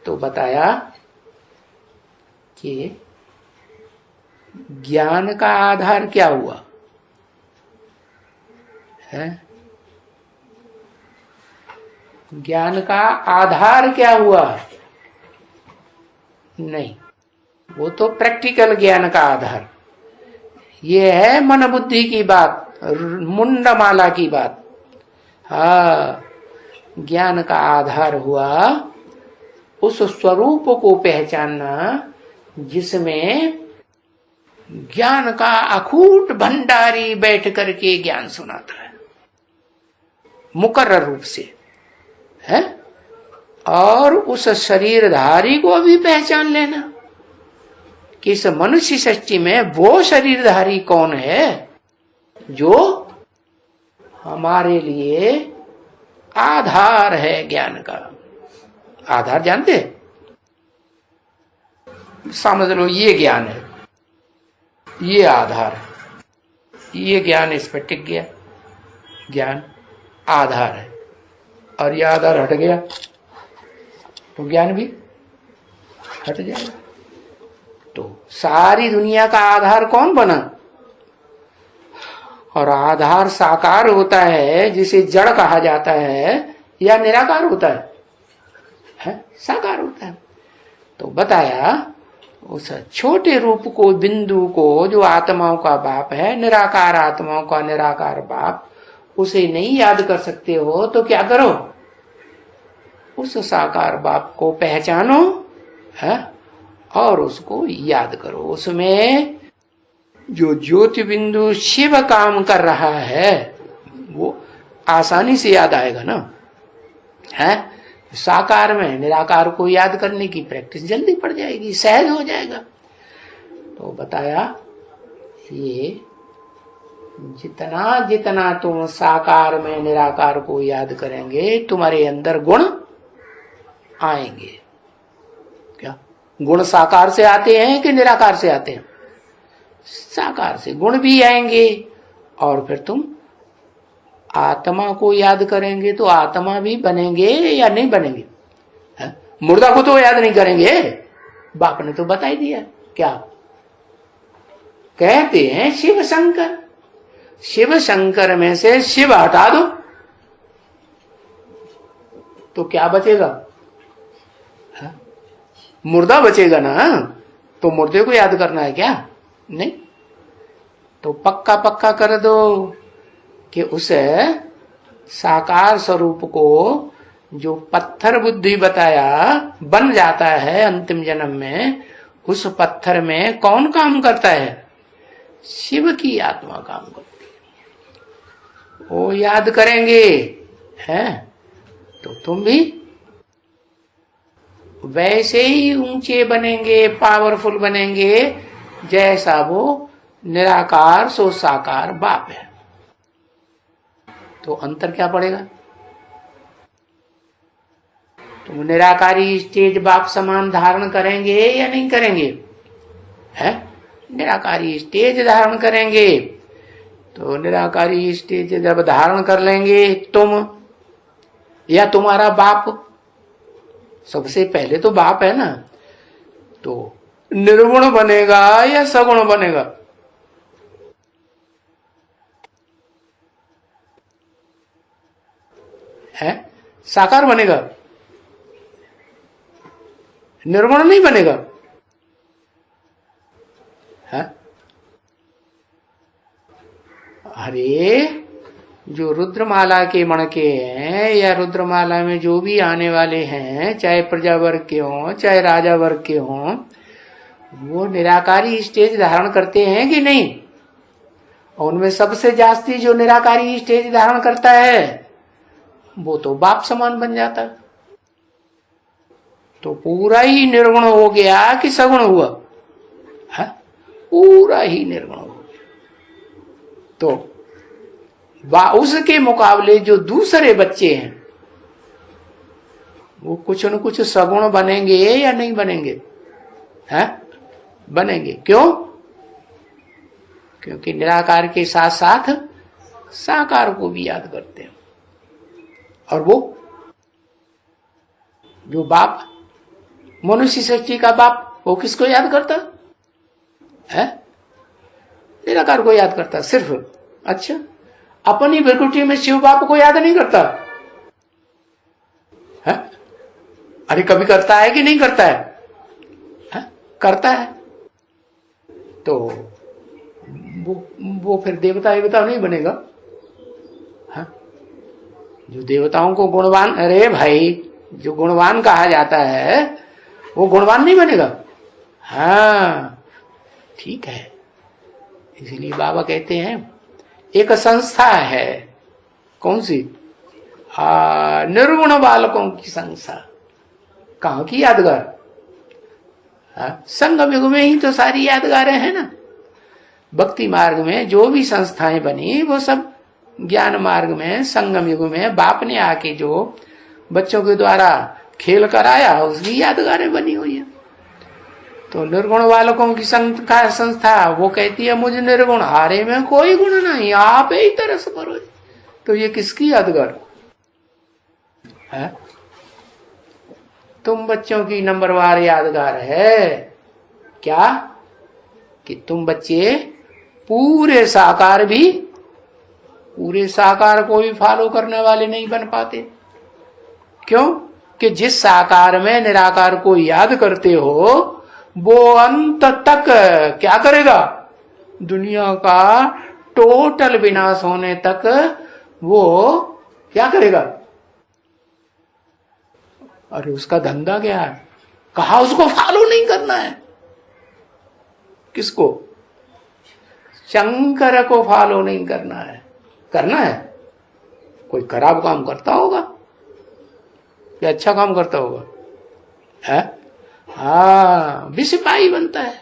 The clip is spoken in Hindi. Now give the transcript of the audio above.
तो बताया कि ज्ञान का आधार क्या हुआ है? ज्ञान का आधार क्या हुआ? नहीं, वो तो प्रैक्टिकल ज्ञान का आधार। ये है मन बुद्धि की बात, मुंडमाला की बात। हाँ, ज्ञान का आधार हुआ उस स्वरूप को पहचानना जिसमें ज्ञान का अखूट भंडारी बैठ करके ज्ञान सुनाता है मुकर्रर रूप से है। और उस शरीरधारी को भी पहचान लेना कि इस मनुष्य सृष्टि में वो शरीरधारी कौन है जो हमारे लिए आधार है। ज्ञान का आधार जानते हैं? समझ लो ये ज्ञान है, ये आधार है, ये ज्ञान इस पर टिक गया, ज्ञान आधार है। और ये आधार हट गया तो ज्ञान भी हट जाएगा। तो सारी दुनिया का आधार कौन बना? और आधार साकार होता है जिसे जड़ कहा जाता है या निराकार होता है? साकार होता है। तो बताया उस छोटे रूप को, बिंदु को, जो आत्माओं का बाप है, निराकार आत्माओं का निराकार बाप, उसे नहीं याद कर सकते हो तो क्या करो? उस साकार बाप को पहचानो है और उसको याद करो। उसमें जो ज्योति बिंदु शिव काम कर रहा है वो आसानी से याद आएगा ना है। साकार में निराकार को याद करने की प्रैक्टिस जल्दी पड़ जाएगी, सहज हो जाएगा। तो बताया ये जितना जितना तुम साकार में निराकार को याद करेंगे तुम्हारे अंदर गुण आएंगे। क्या गुण साकार से आते हैं कि निराकार से आते हैं? साकार से गुण भी आएंगे। और फिर तुम आत्मा को याद करेंगे तो आत्मा भी बनेंगे या नहीं बनेंगे? मुर्दा को तो याद नहीं करेंगे, बाप ने तो बता ही दिया। क्या कहते हैं? शिव शंकर। शिव शंकर में से शिव हटा दो तो क्या बचेगा? मुर्दा बचेगा ना। तो मुर्दे को याद करना है क्या? नहीं। तो पक्का पक्का कर दो कि उस साकार स्वरूप को जो पत्थर बुद्धि बताया बन जाता है अंतिम जन्म में, उस पत्थर में कौन काम करता है? शिव की आत्मा काम करती है। वो याद करेंगे हैं तो तुम भी वैसे ही ऊंचे बनेंगे, पावरफुल बनेंगे जैसा वो निराकार सो साकार बाप है। तो अंतर क्या पड़ेगा? तुम निराकारी स्टेज बाप समान धारण करेंगे या नहीं करेंगे? है निराकारी स्टेज धारण करेंगे। तो निराकारी स्टेज जब धारण कर लेंगे तुम या तुम्हारा बाप, सबसे पहले तो बाप है ना, तो निर्गुण बनेगा या सगुण बनेगा? है साकार बनेगा, निर्गुण नहीं बनेगा है। अरे जो रुद्रमाला के मणके हैं या रुद्रमाला में जो भी आने वाले हैं, चाहे प्रजा वर्ग के हों चाहे राजा वर्ग के हों, वो निराकारी स्टेज धारण करते हैं कि नहीं? और उनमें सबसे जास्ती जो निराकारी स्टेज धारण करता है वो तो बाप समान बन जाता है। तो पूरा ही निर्गुण हो गया कि सगुण हुआ? है पूरा ही निर्गुण हो गया। तो उसके मुकाबले जो दूसरे बच्चे हैं वो कुछ न कुछ सगुण बनेंगे या नहीं बनेंगे? हैं बनेंगे। क्यों? क्योंकि निराकार के साथ साथ साकार को भी याद करते हैं। और वो जो बाप मनुष्य सृष्टि का बाप वो किसको याद करता है? निराकार को याद करता सिर्फ। अच्छा, अपनी भ्रिकुटी में शिव बाप को याद नहीं करता है? अरे कभी करता है कि नहीं करता है? करता है। तो वो फिर देवता नहीं बनेगा। है? जो देवताओं को गुणवान, अरे भाई जो गुणवान कहा जाता है वो गुणवान नहीं बनेगा। हाँ ठीक है, इसीलिए बाबा कहते हैं एक संस्था है, कौन सी? निर्गुण बालकों की संस्था। कहां की यादगार? संगम युग में ही तो सारी यादगारें हैं ना। भक्ति मार्ग में जो भी संस्थाएं बनी वो सब ज्ञान मार्ग में संगम युग में बाप ने आके जो बच्चों के द्वारा खेल कराया उसकी यादगारें बनी हुई है। तो निर्गुण बालकों की संस्था वो कहती है मुझे निर्गुण, हारे में कोई गुण नहीं, आप ही तरस करो। तो ये किसकी यादगार है? तुम बच्चों की नंबरवार यादगार है क्या? कि तुम बच्चे पूरे साकार को भी फॉलो करने वाले नहीं बन पाते। क्यों? कि जिस साकार में निराकार को याद करते हो वो अंत तक क्या करेगा? दुनिया का टोटल विनाश होने तक वो क्या करेगा? अरे उसका धंधा क्या है? कहा उसको फॉलो नहीं करना है। किसको? शंकर को फॉलो नहीं करना है। करना है? कोई खराब काम करता होगा या अच्छा काम करता होगा? है? हाँ, विषपाई बनता है।